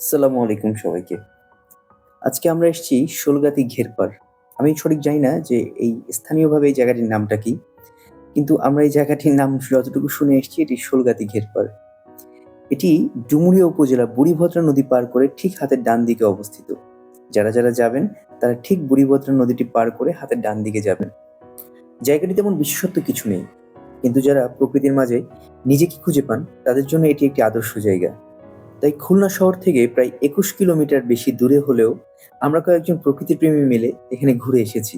আসসালামু আলাইকুম সবাইকে। আজকে আমরা এসেছি শোলগাতি ঘেরপাড়। আমি সঠিক জানি না যে এই স্থানীয়ভাবে এই জায়গাটির নামটা কি? কিন্তু আমরা এই জায়গাটির নাম যতটুকু শুনে এসেছি এটি শোলগাতি ঘেরপাড়। এটি ডুমুরিয়া উপজেলা বুড়িভদ্রা নদী পার করে ঠিক হাতের ডান দিকে অবস্থিত। যারা যাবেন তারা ঠিক বুড়িভদ্রা নদীটি পার করে হাতের ডান দিকে যাবেন। জায়গাটি তেমন বিশেষত্ব কিছু নেই। কিন্তু যারা প্রকৃতির মাঝে নিজেকে খুঁজে পান তাদের জন্য এটি একটি আদর্শ জায়গা। তাই খুলনা শহর থেকে প্রায় ২১ কিলোমিটার বেশি দূরে হলেও আমরা কয়েকজন প্রকৃতিপ্রেমী মিলে এখানে ঘুরে এসেছি।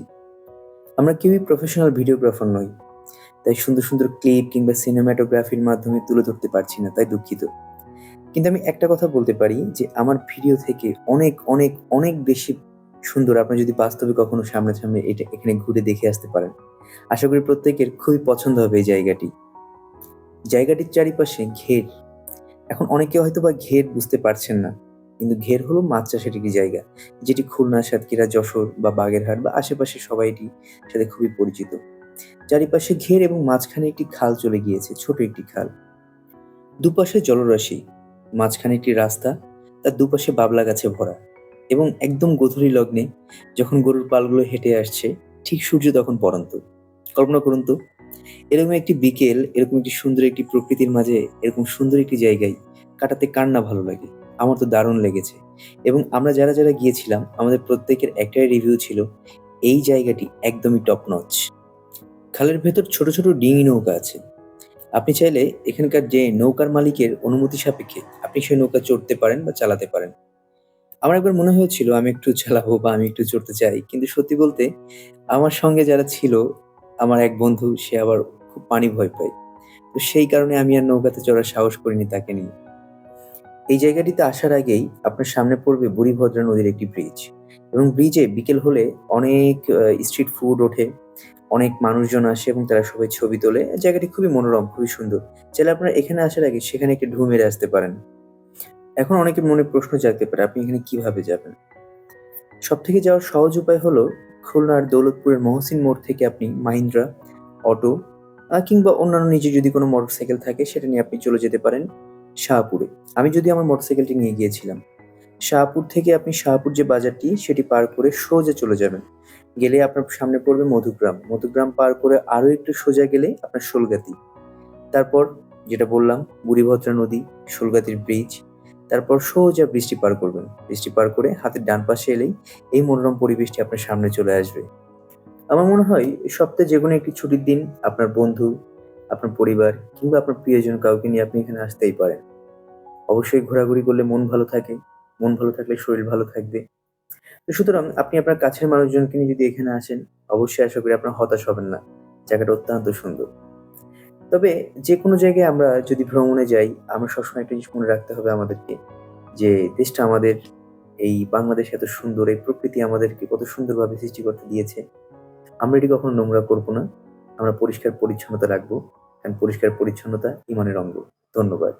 আমরা কেউই প্রফেশনাল ভিডিওগ্রাফার নই। তাই সুন্দর ক্লিপ কিংবা সিনেমাটোগ্রাফির মাধ্যমে তুলে ধরতে পারছি না, তাই দুঃখিত। কিন্তু আমি একটা কথা বলতে পারি যে আমার ভিডিও থেকে অনেক বেশি সুন্দর আপনি যদি বাস্তবে কখনো সামনাসামনি এখানে ঘুরে দেখে আসতে পারেন। আশা করি প্রত্যেকের খুবই পছন্দ হবে এই জায়গাটি। জায়গাটির চারিপাশে ঘের। এখন অনেকে হয়তোবা ঘের বুঝতে পারছেন না। কিন্তু ঘের হলো মাছ চাষের একটি জায়গা। যেটি খুলনা, সাতক্ষীরা, যশোর বা বাগেরহাট বা আশেপাশের সবাই এটির সাথে খুবই পরিচিত। চারিপাশে ঘের এবং মাঝখানে একটি খাল চলে গিয়েছে, ছোট একটি খাল। দুপাশে জলরাশি, মাঝখানে একটি রাস্তা, তার দুপাশে বাবলা গাছে ভরা। এবং একদম গোধূলি লগ্নে যখন গরুর পালগুলো হেঁটে আসছে, ঠিক সূর্য তখন পড়ন্ত। কল্পনা করুন তো, এরকম একটি বিকেল, এরকম একটি সুন্দর একটি প্রকৃতির মাঝে, এরকম সুন্দর একটি জায়গায় কাটাতে কার না ভালো লাগে? আমার তো দারুণ লেগেছে। এবং আমরা যারা গিয়েছিলাম, আমাদের প্রত্যেকের একটাই রিভিউ ছিল, এই জায়গাটি একদমই টপ নচ। খালের ভেতর ছোট ডিঙি নৌকা আছে। আপনি চাইলে এখানকার যে নৌকার মালিকের অনুমতি সাপেক্ষে আপনি সেই নৌকা চড়তে পারেন বা চালাতে পারেন। আমার একবার মনে হয়েছিল আমি একটু চালাবো বা আমি একটু চড়তে চাই। কিন্তু সত্যি বলতে আমার সঙ্গে যারা ছিল, আমার এক বন্ধু সে আবার খুব পানি ভয় পায়। তো সেই কারণে আমি আর নৌকাতে চড়ার সাহস করিনি তাকে নিয়ে। এই জায়গাটিতে আসার আগেই আপনার সামনে পড়বে বুড়িভদ্রা নদীর একটি ব্রিজ এবং ব্রিজে বিকেল হলে অনেক স্ট্রিট ফুড ওঠে, অনেক মানুষজন আসে এবং তারা সবাই ছবি তোলে। জায়গাটি খুবই মনোরম, খুবই সুন্দর। চাইলে আপনারা এখানে আসার আগে সেখানে একটি ঢুঁ মেরে আসতে পারেন। এখন অনেকের মনে প্রশ্ন জাগতে পারে, আপনি এখানে কিভাবে যাবেন? সবথেকে যাওয়ার সহজ উপায় হলো খুলনার দৌলতপুরের মহসিন মোড় থেকে আপনি মাহিন্দ্রা, অটো কিংবা অন্যান্য নিজের যদি কোনো মোটরসাইকেল থাকে সেটা নিয়ে আপনি চলে যেতে পারেন শাহপুরে। আমি যদিও আমার মোটরসাইকেলটি নিয়ে গিয়েছিলাম। শাহপুর থেকে আপনি শাহপুর যে বাজারটি সেটি পার করে সোজা চলে যাবেন। গেলে আপনার সামনে পড়বে মধুগ্রাম। মধুগ্রাম পার করে আরো একটু সোজা গেলে আপনার শোলগাতি। তারপর যেটা বললাম বুড়িভদ্রা নদী, শোলগাতির ব্রিজ, তারপর সোজা বৃষ্টি পার করবেন। বৃষ্টি পার করে হাতের ডান পাশে এলেই এই মনোরম পরিবেশটি আপনার সামনে চলে আসবে। আমার মনে হয় সপ্তাহে যেকোনো একটি ছুটির দিন আপনার বন্ধু, আপনার পরিবার কিংবা আপনার প্রিয়জন কাউকে নিয়ে আপনি এখানে আসতেই পারেন। অবশ্যই ঘোরাঘুরি করলে মন ভালো থাকে। মন ভালো থাকলে শরীর ভালো থাকবে। তো সুতরাং আপনি আপনার কাছের মানুষজনকে নিয়ে যদি এখানে আসেন, অবশ্যই আশা করি আপনারা হতাশ হবেন না। জায়গাটা অত্যন্ত সুন্দর। তবে যেকোনো জায়গায় আমরা যদি ভ্রমণে যাই, আমরা সবসময় একটা জিনিস মনে রাখতে হবে আমাদেরকে যে, দেশটা আমাদের, এই বাংলাদেশ এত সুন্দর, এই প্রকৃতি আমাদেরকে কত সুন্দরভাবে সৃষ্টিকর্তা দিয়েছে। আমরা এটি কখনো নোংরা করব না। আমরা পরিষ্কার পরিচ্ছন্নতা রাখবো। কারণ পরিষ্কার পরিচ্ছন্নতা ইমানের অঙ্গ। ধন্যবাদ।